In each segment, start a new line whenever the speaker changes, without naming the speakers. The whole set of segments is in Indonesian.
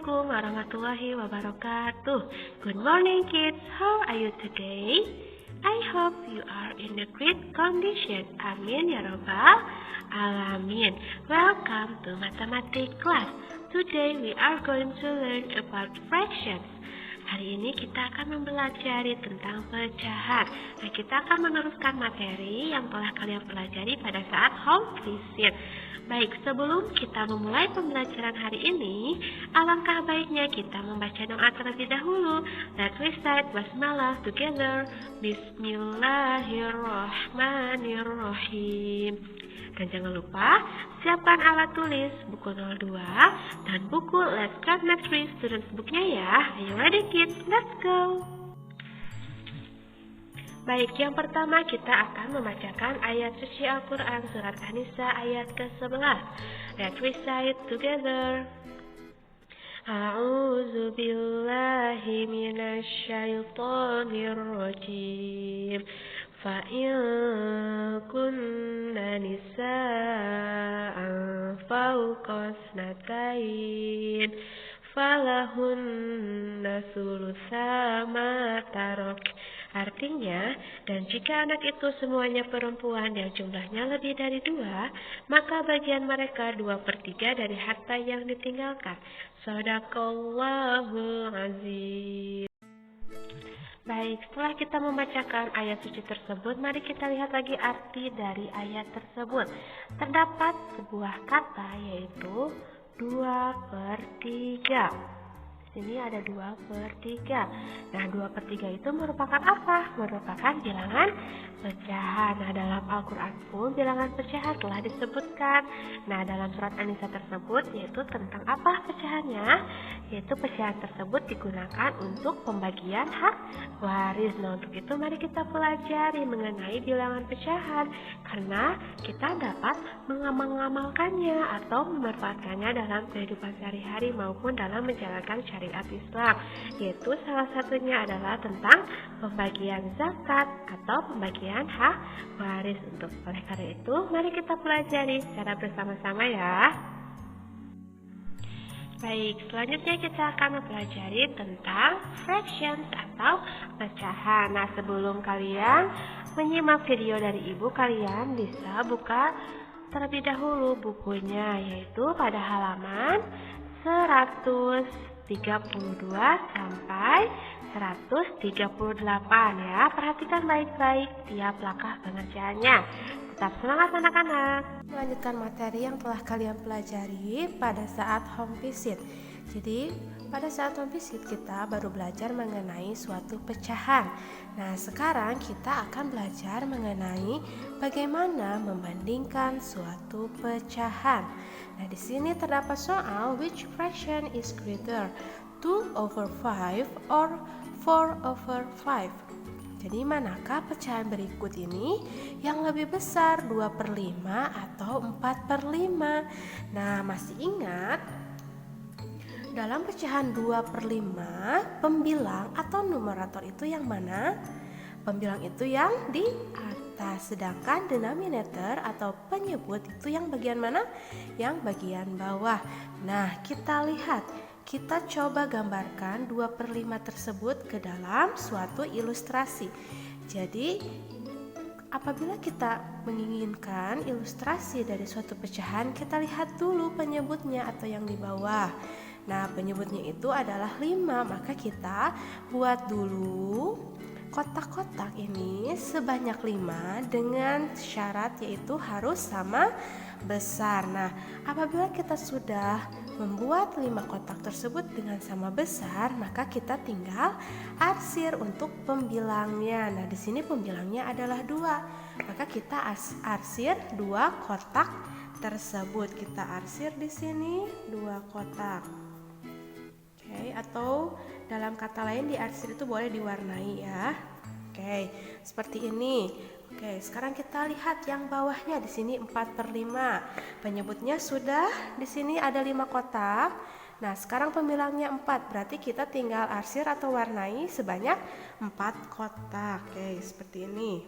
Assalamualaikum warahmatullahi wabarakatuh. Good morning kids, how are you today? I hope you are in a great condition. Amin ya rabbal alamin. Welcome to mathematics class. Today we are going to learn about fractions. Hari ini kita akan mempelajari tentang pecahan. Nah, kita akan meneruskan materi yang telah kalian pelajari pada saat home visit. Baik, sebelum kita memulai pembelajaran hari ini, alangkah baiknya kita membaca doa terlebih dahulu. Let's recite basmalah together. Bismillahirrahmanirrahim. Dan jangan lupa siapkan alat tulis buku 02 dan buku Let's Start Math 3 Students Booknya ya. Ayo ready kids, let's go. Baik, yang pertama kita akan membacakan ayat suci Al-Quran surat An-Nisa ayat ke-11. Let's recite together. A'udzu billahi minasy syaithanir rajim. Fa in kunna nisa'an fawqa isnatain falahunna thulutsa ma tarak. Artinya, dan jika anak itu semuanya perempuan yang jumlahnya lebih dari 2, maka bagian mereka 2/3 dari harta yang ditinggalkan. Shadaqallahul azim. Baik, setelah kita membacakan ayat suci tersebut, mari kita lihat lagi arti dari ayat tersebut. Terdapat sebuah kata yaitu 2/3. Di sini ada 2/3. Nah, 2/3 itu merupakan apa? Merupakan bilangan pecahan. Nah, dalam Al-Quran pun bilangan pecahan telah disebutkan. Nah, dalam surat An-Nisa tersebut yaitu tentang apa pecahannya? Yaitu pecahan tersebut digunakan untuk pembagian hak waris. Nah, untuk itu mari kita pelajari mengenai bilangan pecahan karena kita dapat mengamalkannya atau memanfaatkannya dalam kehidupan sehari-hari maupun dalam menjalankan syariat Islam, yaitu salah satunya adalah tentang pembagian zakat atau pembagian hak waris. Oleh karena itu, mari kita pelajari secara bersama-sama ya. Baik, selanjutnya kita akan mempelajari tentang fractions atau pecahan. Nah, sebelum kalian menyimak video dari ibu, kalian bisa buka terlebih dahulu bukunya, yaitu pada halaman 132 sampai 138 ya. Perhatikan baik-baik tiap langkah pengerjaannya. Tetap semangat anak-anak. Melanjutkan materi yang telah kalian pelajari pada saat home visit. Jadi pada saat home visit kita baru belajar mengenai suatu pecahan. Nah, sekarang kita akan belajar mengenai bagaimana membandingkan suatu pecahan. Nah, di sini terdapat soal which fraction is greater, 2/5 or 4/5. Jadi manakah pecahan berikut ini yang lebih besar, 2/5 atau 4/5? Nah, masih ingat? Dalam pecahan 2/5, pembilang atau numerator itu yang mana? Pembilang itu yang di atas, sedangkan denominator atau penyebut itu yang bagian mana? Yang bagian bawah. Nah, kita lihat. Kita coba gambarkan 2/5 tersebut ke dalam suatu ilustrasi. Jadi, apabila kita menginginkan ilustrasi dari suatu pecahan, kita lihat dulu penyebutnya atau yang di bawah. Nah, penyebutnya itu adalah 5, maka kita buat dulu kotak-kotak ini sebanyak 5 dengan syarat yaitu harus sama besar. Nah, apabila kita sudah membuat 5 kotak tersebut dengan sama besar, maka kita tinggal arsir untuk pembilangnya. Nah, di sini pembilangnya adalah 2. Maka kita arsir 2 kotak tersebut. Kita arsir di sini 2 kotak. Oke, atau dalam kata lain diarsir itu boleh diwarnai ya. Oke, seperti ini. Oke, sekarang kita lihat yang bawahnya di sini 4/5. Penyebutnya sudah di sini ada 5 kotak. Nah, sekarang pembilangnya 4, berarti kita tinggal arsir atau warnai sebanyak 4 kotak. Oke, seperti ini.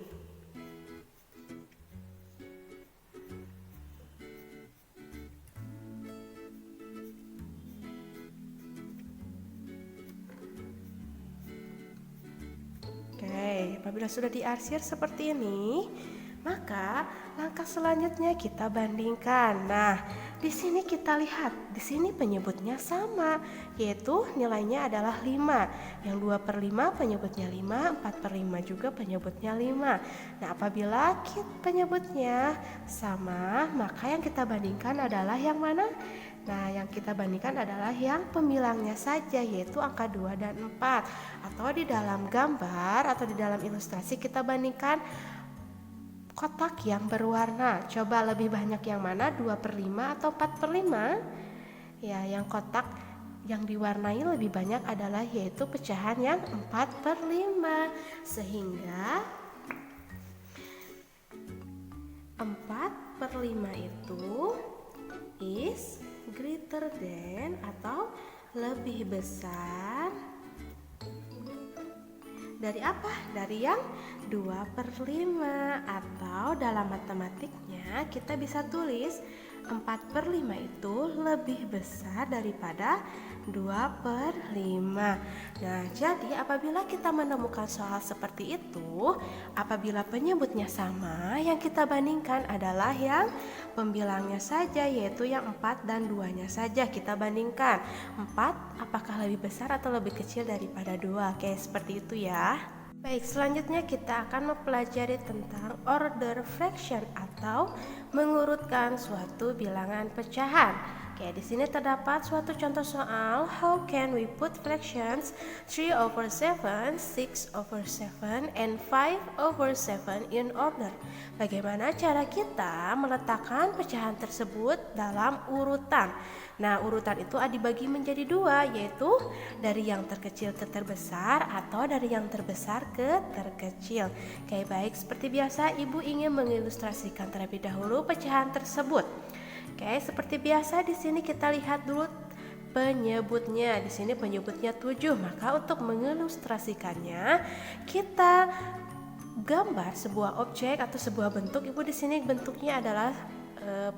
apabila sudah diarsir seperti ini, maka langkah selanjutnya kita bandingkan. Nah, di sini kita lihat, di sini penyebutnya sama, yaitu nilainya adalah 5. Yang 2/5 penyebutnya 5, 4/5 juga penyebutnya 5. Nah, apabila penyebutnya sama, maka yang kita bandingkan adalah yang mana? Nah, yang kita bandingkan adalah yang pembilangnya saja, yaitu angka 2 dan 4. Atau di dalam gambar atau di dalam ilustrasi kita bandingkan kotak yang berwarna. Coba lebih banyak yang mana? 2/5 atau 4/5? Ya, yang kotak yang diwarnai lebih banyak adalah yaitu pecahan yang 4/5. Sehingga 4/5 itu is greater than atau lebih besar dari apa? Dari yang 2/5, atau dalam matematiknya kita bisa tulis 4/5 itu lebih besar daripada 2/5. Nah, jadi apabila kita menemukan soal seperti itu, apabila penyebutnya sama, yang kita bandingkan adalah yang pembilangnya saja, yaitu yang 4 dan 2-nya saja kita bandingkan. 4 apakah lebih besar atau lebih kecil daripada 2? Oke, seperti itu ya. Baik, selanjutnya kita akan mempelajari tentang order fraction atau mengurutkan suatu bilangan pecahan. Oke, di sini terdapat suatu contoh soal. How can we put fractions 3/7, 6/7, and 5/7 in order? Bagaimana cara kita meletakkan pecahan tersebut dalam urutan? Nah, urutan itu dibagi menjadi 2, yaitu dari yang terkecil ke terbesar atau dari yang terbesar ke terkecil. Oke, baik, seperti biasa Ibu ingin mengilustrasikan terlebih dahulu pecahan tersebut. Oke, seperti biasa di sini kita lihat dulu penyebutnya. Di sini penyebutnya 7. Maka untuk mengilustrasikannya kita gambar sebuah objek atau sebuah bentuk. Ibu di sini bentuknya adalah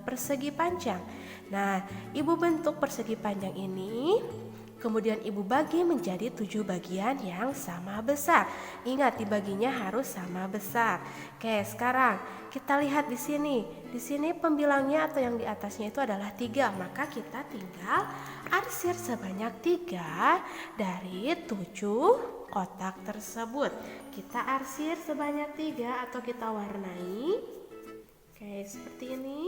persegi panjang. Nah, Ibu bentuk persegi panjang ini, kemudian Ibu bagi menjadi 7 bagian yang sama besar. Ingat, dibaginya harus sama besar. Oke, sekarang kita lihat di sini. Di sini pembilangnya atau yang di atasnya itu adalah 3. Maka kita tinggal arsir sebanyak 3 dari 7 kotak tersebut. Kita arsir sebanyak 3 atau kita warnai. Oke, seperti ini.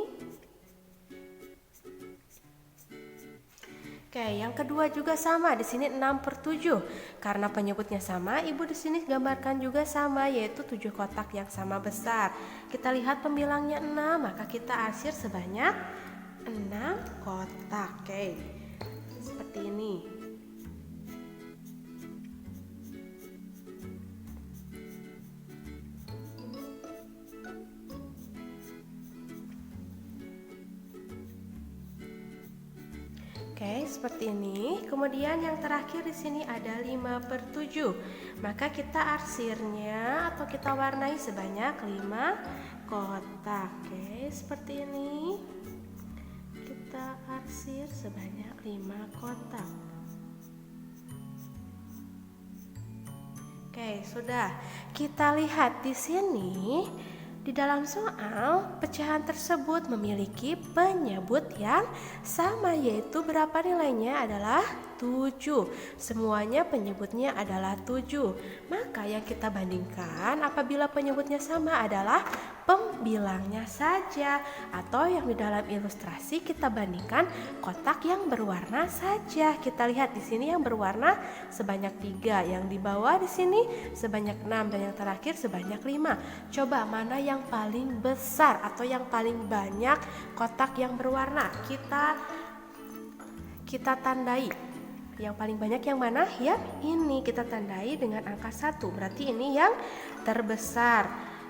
Oke, yang kedua juga sama. Di sini 6/7. Karena penyebutnya sama, Ibu di sini gambarkan juga sama, yaitu 7 kotak yang sama besar. Kita lihat pembilangnya 6, maka kita arsir sebanyak 6 kotak. Oke, seperti ini. Oke, seperti ini. Kemudian yang terakhir di sini ada 5/7. Maka kita arsirnya atau kita warnai sebanyak 5 kotak. Oke, seperti ini. Kita arsir sebanyak 5 kotak. Oke, sudah. Kita lihat di sini. Di dalam soal, pecahan tersebut memiliki penyebut yang sama, yaitu berapa nilainya adalah 7. Semuanya penyebutnya adalah 7. Maka yang kita bandingkan apabila penyebutnya sama adalah pembilangnya saja, atau yang di dalam ilustrasi kita bandingkan kotak yang berwarna saja. Kita lihat di sini yang berwarna sebanyak 3, yang di bawah di sini sebanyak 6, dan yang terakhir sebanyak 5. Coba mana yang paling besar atau yang paling banyak kotak yang berwarna? Kita tandai. Yang paling banyak yang mana? Yang ini kita tandai dengan angka 1. Berarti ini yang terbesar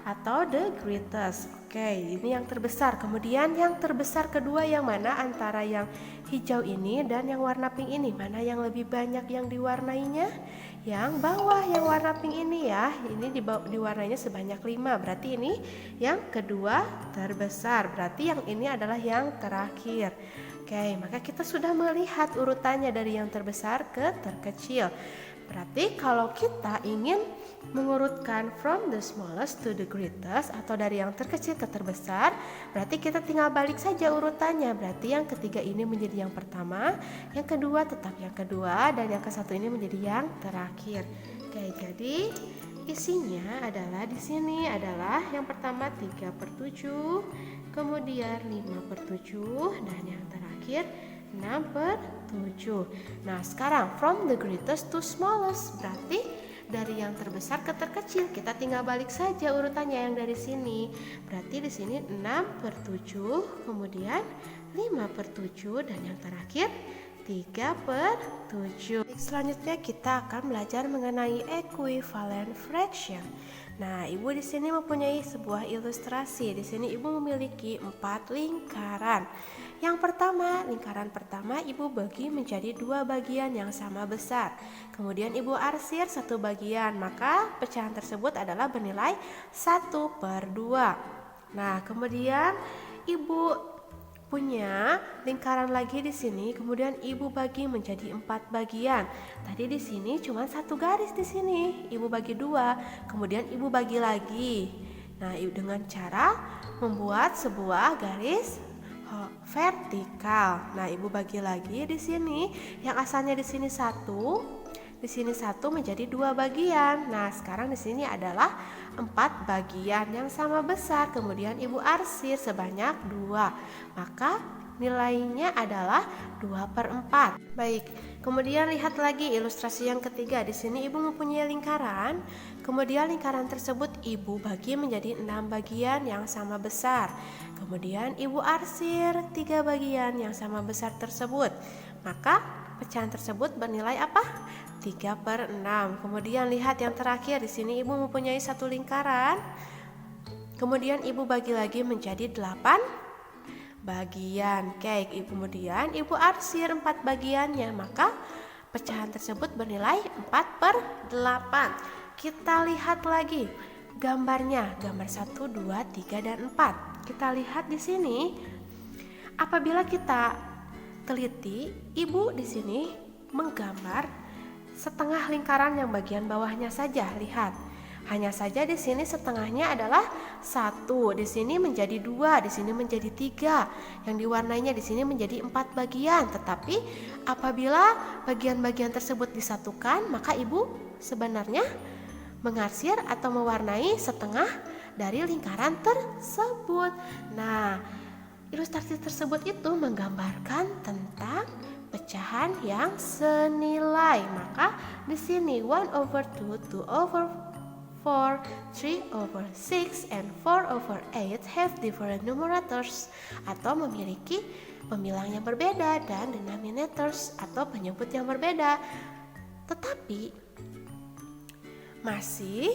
atau the greatest. Oke, ini yang terbesar. Kemudian yang terbesar kedua yang mana? Antara yang hijau ini dan yang warna pink ini. Mana yang lebih banyak yang diwarnainya? Yang bawah, yang warna pink ini ya. Ini diwarnainya sebanyak 5. Berarti ini yang kedua terbesar. Berarti yang ini adalah yang terakhir. Oke, maka kita sudah melihat urutannya dari yang terbesar ke terkecil. Berarti kalau kita ingin mengurutkan from the smallest to the greatest atau dari yang terkecil ke terbesar, berarti kita tinggal balik saja urutannya. Berarti yang ketiga ini menjadi yang pertama, yang kedua tetap yang kedua, dan yang ke satu ini menjadi yang terakhir. Oke, jadi isinya adalah di sini adalah yang pertama 3/7, kemudian 5/7, dan yang terakhir 6/7. Nah, sekarang from the greatest to smallest, berarti dari yang terbesar ke terkecil. Kita tinggal balik saja urutannya yang dari sini. Berarti di sini 6/7, kemudian 5/7, dan yang terakhir 3/7. Selanjutnya kita akan belajar mengenai equivalent fraction. Nah, Ibu di sini mempunyai sebuah ilustrasi. Di sini Ibu memiliki 4 lingkaran. Yang pertama, lingkaran pertama Ibu bagi menjadi 2 bagian yang sama besar. Kemudian Ibu arsir 1 bagian, maka pecahan tersebut adalah bernilai 1/2. Nah, kemudian Ibu punya lingkaran lagi di sini, kemudian Ibu bagi menjadi 4 bagian. Tadi di sini cuma 1 garis di sini, Ibu bagi 2, kemudian Ibu bagi lagi. Nah, dengan cara membuat sebuah garis vertikal. Nah, Ibu bagi lagi di sini, yang asalnya di sini 1, di sini 1 menjadi 2 bagian. Nah, sekarang di sini adalah 4 bagian yang sama besar. Kemudian Ibu arsir sebanyak 2. Maka nilainya adalah 2/4. Baik, kemudian lihat lagi ilustrasi yang ketiga. Di sini Ibu mempunyai lingkaran. Kemudian lingkaran tersebut Ibu bagi menjadi 6 bagian yang sama besar. Kemudian Ibu arsir 3 bagian yang sama besar tersebut. Maka pecahan tersebut bernilai apa? 3/6. Kemudian lihat yang terakhir, di sini Ibu mempunyai 1 lingkaran. Kemudian Ibu bagi lagi menjadi 8 bagian. Oke, kemudian Ibu arsir 4 bagiannya, maka pecahan tersebut bernilai 4/8. Kita lihat lagi gambarnya, gambar 1, 2, 3, dan 4. Kita lihat di sini, apabila kita teliti, Ibu di sini menggambar setengah lingkaran yang bagian bawahnya saja. Lihat, hanya saja di sini setengahnya adalah 1, di sini menjadi 2, di sini menjadi 3, yang diwarnainya di sini menjadi 4 bagian. Tetapi apabila bagian-bagian tersebut disatukan, maka Ibu sebenarnya mengarsir atau mewarnai setengah dari lingkaran tersebut. Nah, ilustrasi tersebut itu menggambarkan tentang pecahan yang senilai. Maka di sini 1/2, 2/4, 3/6, and 4/8 have different numerators atau memiliki pembilang yang berbeda dan denominators atau penyebut yang berbeda. Tetapi masih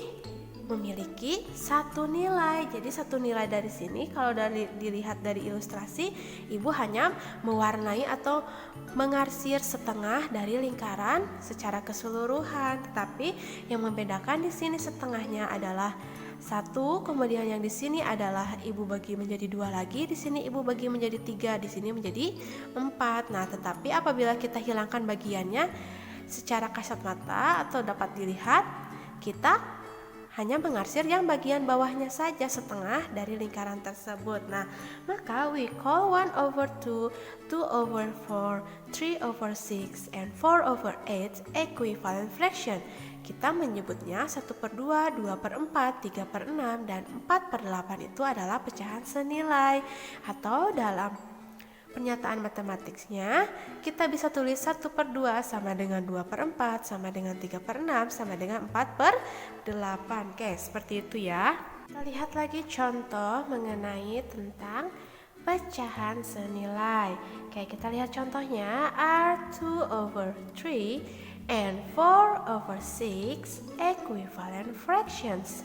memiliki satu nilai. Jadi satu nilai dari sini kalau dilihat dari ilustrasi, Ibu hanya mewarnai atau mengarsir setengah dari lingkaran secara keseluruhan. Tetapi yang membedakan di sini setengahnya adalah 1, kemudian yang di sini adalah Ibu bagi menjadi 2 lagi, di sini Ibu bagi menjadi 3, di sini menjadi 4. Nah, tetapi apabila kita hilangkan bagiannya secara kasat mata atau dapat dilihat, kita hanya mengarsir yang bagian bawahnya saja, setengah dari lingkaran tersebut. Nah, maka we call 1/2, 2/4, 3/6, and 4/8 equivalent fraction. Kita menyebutnya 1/2, 2/4, 3/6, dan 4/8 itu adalah pecahan senilai. Atau dalam pernyataan matematiknya, kita bisa tulis 1/2 sama dengan 2/4, sama dengan 3/6, sama dengan 4/8. Oke, seperti itu ya. Kita lihat lagi contoh mengenai tentang pecahan senilai. Oke, kita lihat contohnya. Are 2/3 and 4/6 equivalent fractions?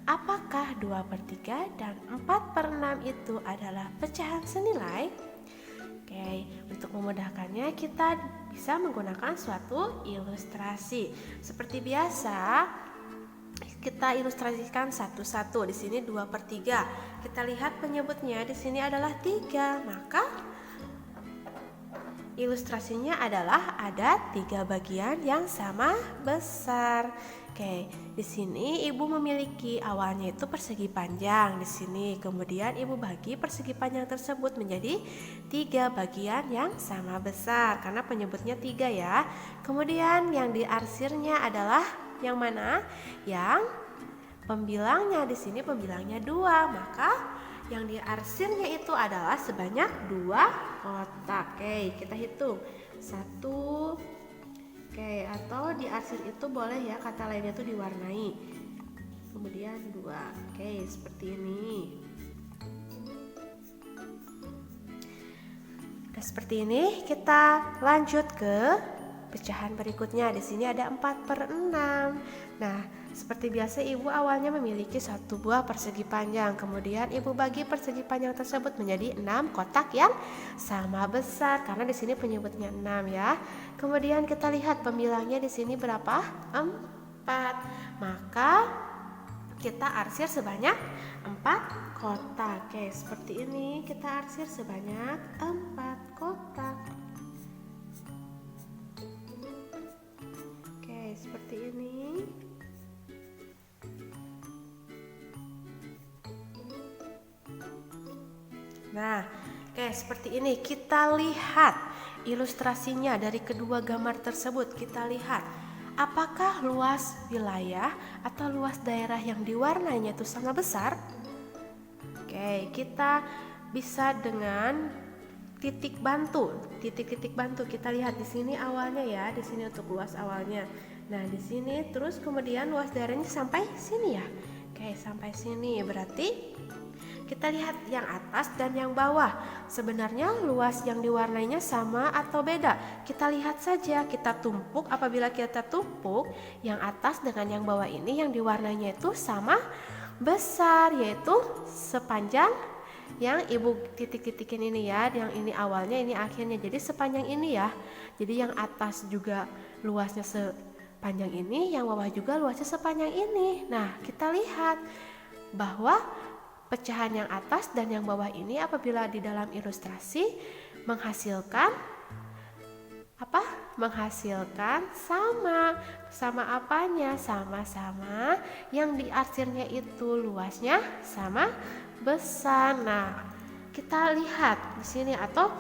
Apakah 2/3 dan 4/6 itu adalah pecahan senilai? Oke, untuk memudahkannya kita bisa menggunakan suatu ilustrasi. Seperti biasa, kita ilustrasikan satu-satu. Di sini 2/3. Kita lihat penyebutnya di sini adalah 3. Maka ilustrasinya adalah ada 3 bagian yang sama besar. Oke, di sini ibu memiliki awalnya itu persegi panjang di sini. Kemudian ibu bagi persegi panjang tersebut menjadi 3 bagian yang sama besar karena penyebutnya 3 ya. Kemudian yang diarsirnya adalah yang mana? Yang pembilangnya di sini pembilangnya 2, maka yang diarsirnya itu adalah sebanyak 2 kotak. Oke, kita hitung 1. Oke, atau diarsir itu boleh ya, kata lainnya itu diwarnai. Kemudian 2. Oke, seperti ini. Nah, seperti ini kita lanjut ke pecahan berikutnya. Di sini ada 4/6. Nah, seperti biasa ibu awalnya memiliki 1 buah persegi panjang. Kemudian ibu bagi persegi panjang tersebut menjadi 6 kotak yang sama besar karena di sini penyebutnya 6 ya. Kemudian kita lihat pembilangnya di sini berapa? 4. Maka kita arsir sebanyak 4 kotak. Oke, seperti ini kita arsir sebanyak 4 kotak. Oke, seperti ini. Nah, oke, seperti ini. Kita lihat ilustrasinya dari kedua gambar tersebut. Kita lihat apakah luas wilayah atau luas daerah yang diwarnainya itu sama besar? Oke, kita bisa dengan titik bantu. Titik-titik bantu kita lihat di sini awalnya ya, di sini untuk luas awalnya. Nah, di sini terus kemudian luas daerahnya sampai sini ya. Oke, sampai sini berarti kita lihat yang atas dan yang bawah. Sebenarnya luas yang diwarnainya sama atau beda? Kita lihat saja, kita tumpuk. Apabila kita tumpuk yang atas dengan yang bawah ini, yang diwarnainya itu sama besar, yaitu sepanjang yang ibu titik-titikin ini ya. Yang ini awalnya, ini akhirnya. Jadi sepanjang ini ya. Jadi yang atas juga luasnya sepanjang ini, yang bawah juga luasnya sepanjang ini. Nah, kita lihat bahwa pecahan yang atas dan yang bawah ini apabila di dalam ilustrasi menghasilkan apa? Menghasilkan sama apanya? Sama-sama yang diarsirnya itu luasnya sama besar. Nah, kita lihat di sini, atau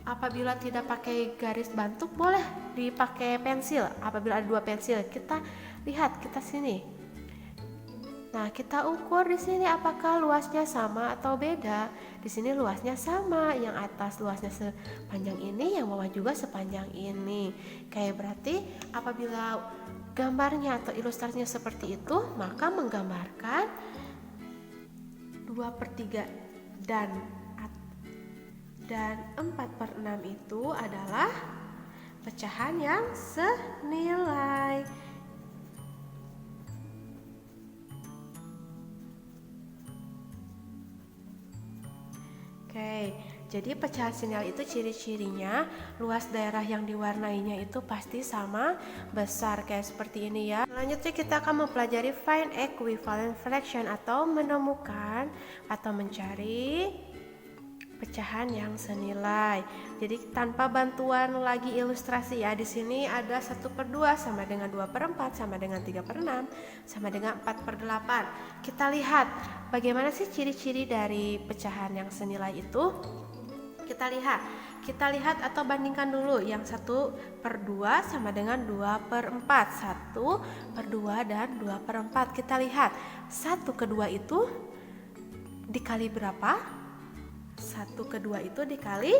apabila tidak pakai garis bantu boleh dipakai pensil. Apabila ada 2 pensil, kita lihat, kita sini. Nah, kita ukur di sini apakah luasnya sama atau beda. Di sini luasnya sama, yang atas luasnya sepanjang ini, yang bawah juga sepanjang ini. Kayak berarti apabila gambarnya atau ilustrasinya seperti itu, maka menggambarkan 2/3 dan 4/6 itu adalah pecahan yang senilai. Oke, jadi pecahan senilai itu ciri-cirinya luas daerah yang diwarnainya itu pasti sama besar, kayak seperti ini ya. Selanjutnya kita akan mempelajari find equivalent fraction atau menemukan atau mencari pecahan yang senilai. Jadi tanpa bantuan lagi ilustrasi ya. Di sini ada 1/2 sama dengan 2/4 sama dengan 3/6 sama dengan 4/8. Kita lihat bagaimana sih ciri-ciri dari pecahan yang senilai itu. Kita lihat atau bandingkan dulu yang 1/2 sama dengan 2/4. 1/2 dan 2/4. Kita lihat 1/2 itu dikali berapa? 1/2 itu dikali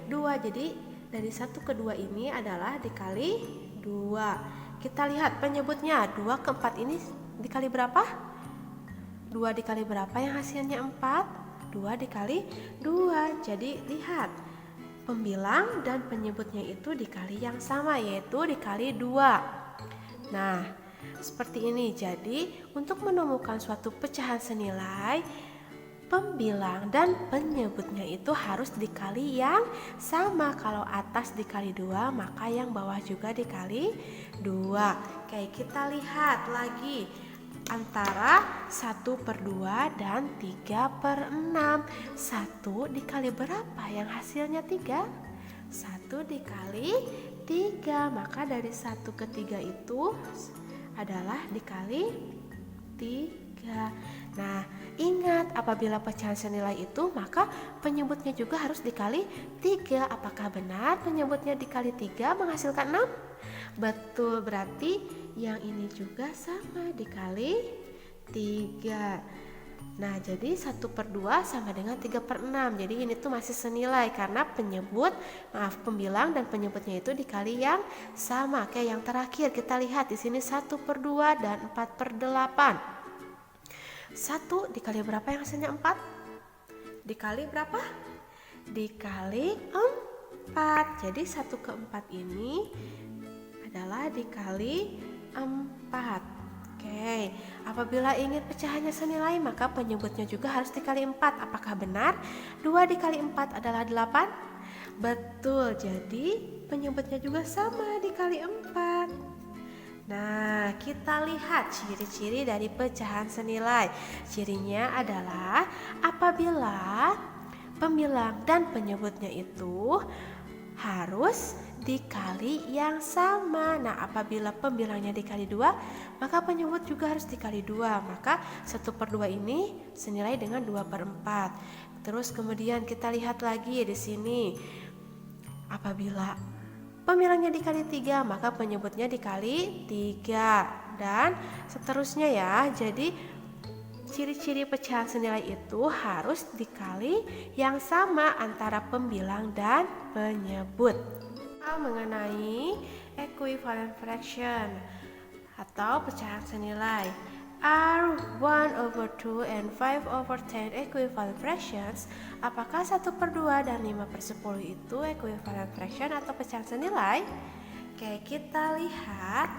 2. Jadi dari 1/2 ini adalah dikali 2. Kita lihat penyebutnya 2/4 ini dikali berapa? 2 dikali berapa yang hasilnya 4? 2 dikali 2. Jadi lihat, pembilang dan penyebutnya itu dikali yang sama, yaitu dikali 2. Nah, seperti ini. Jadi untuk menemukan suatu pecahan senilai, pembilang dan penyebutnya itu harus dikali yang sama. Kalau atas dikali 2, maka yang bawah juga dikali 2. Oke, kita lihat lagi antara 1/2 dan 3/6. 1 dikali berapa yang hasilnya 3? 1 dikali 3. Maka dari 1 ke 3 itu adalah dikali 3. Nah, ingat apabila pecahan senilai itu maka penyebutnya juga harus dikali 3. Apakah benar penyebutnya dikali 3 menghasilkan 6? Betul, berarti yang ini juga sama dikali 3. Nah, jadi 1/2 sama dengan 3/6. Jadi ini tuh masih senilai karena pembilang dan penyebutnya itu dikali yang sama. Oke, yang terakhir kita lihat di sini 1/2 dan 4/8. 1 dikali berapa yang hasilnya 4? Dikali berapa? Dikali 4. Jadi 1/4 ini adalah dikali 4. Oke, apabila ingin pecahannya senilai maka penyebutnya juga harus dikali 4. Apakah benar 2 dikali 4 adalah 8? Betul, jadi penyebutnya juga sama dikali 4. Nah, kita lihat ciri-ciri dari pecahan senilai. Cirinya adalah apabila pembilang dan penyebutnya itu harus dikali yang sama. Nah, apabila pembilangnya dikali 2, maka penyebut juga harus dikali 2. Maka 1/2 ini senilai dengan 2/4. Terus kemudian kita lihat lagi di sini. Apabila pembilangnya dikali 3, maka penyebutnya dikali 3 dan seterusnya ya. Jadi ciri-ciri pecahan senilai itu harus dikali yang sama antara pembilang dan penyebut. Mengenai equivalent fraction atau pecahan senilai. Are 1/2 and 5/10 equivalent fractions? Apakah 1/2 dan 5/10 itu equivalent fraction atau pecahan senilai? Oke, kita lihat.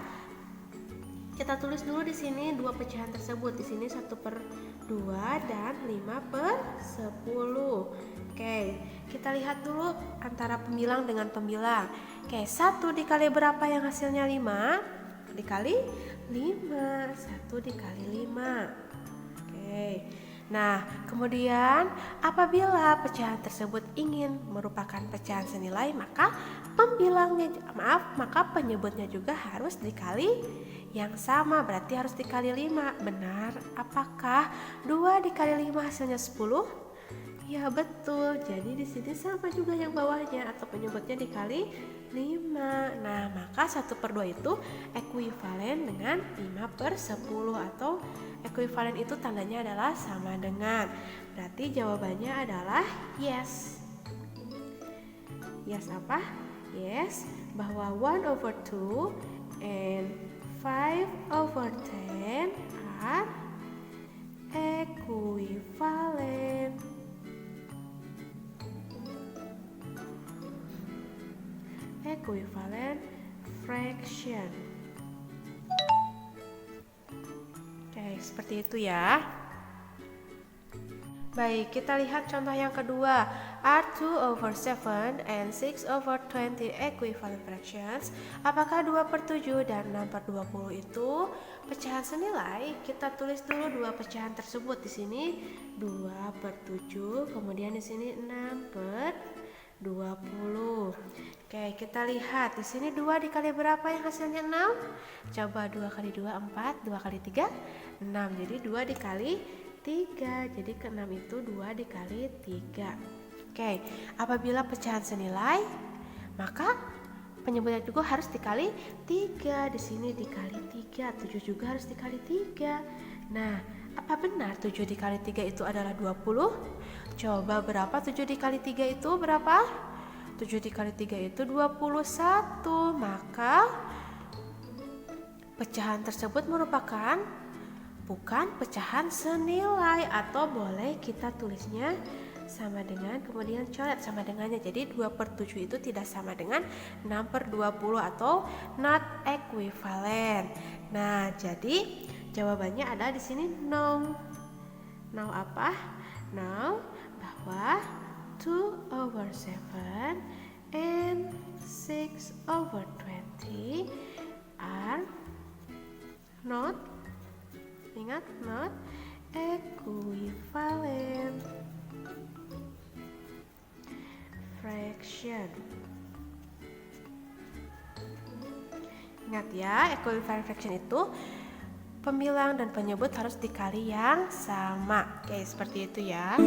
Kita tulis dulu di sini dua pecahan tersebut. Di sini 1/2 dan 5/10. Oke, kita lihat dulu antara pembilang dengan pembilang. Oke, 1 dikali berapa yang hasilnya 5? Dikali 5. 1 dikali 5. Oke. Nah, kemudian apabila pecahan tersebut ingin merupakan pecahan senilai, maka maka penyebutnya juga harus dikali yang sama, berarti harus dikali 5. Benar? Apakah 2 dikali 5 hasilnya 10? Ya, betul. Jadi di sini sama juga yang bawahnya atau penyebutnya dikali 5. Nah, maka 1/2 itu ekuivalen dengan 5/10 atau ekuivalen itu tandanya adalah sama dengan. Berarti jawabannya adalah yes. Yes apa? Yes, bahwa 1/2 and 5/10 are equivalent. Equivalent fraction. Oke, seperti itu ya. Baik, kita lihat contoh yang kedua. Are 2/7 and 6/20 equivalent fractions? Apakah 2/7 dan 6/20 itu pecahan senilai? Kita tulis dulu dua pecahan tersebut. Di sini 2/7, kemudian di sini 6/20. Oke, kita lihat di sini 2 dikali berapa yang hasilnya 6? Coba 2 kali 2 4, 2 kali 3 6. Jadi 2 dikali 3. Jadi ke-6 itu 2 dikali 3. Oke, apabila pecahan senilai, maka penyebutnya juga harus dikali 3. Di sini dikali 3, 7 juga harus dikali 3. Nah, apa benar 7 dikali 3 itu adalah 20? Coba berapa 7 dikali 3 itu berapa? 7 dikali 3 itu 21. Maka pecahan tersebut merupakan bukan pecahan senilai, atau boleh kita tulisnya sama dengan kemudian coret sama dengannya. Jadi 2/7 itu tidak sama dengan 6/20 atau not equivalent. Nah, jadi jawabannya ada di sini no. No apa? No, bahwa 2/7 and 6/20 are not, ingat, not equivalent fraction. fraction. Ingat ya, equivalent fraction itu pembilang dan penyebut harus dikali yang sama. Oke, seperti itu ya.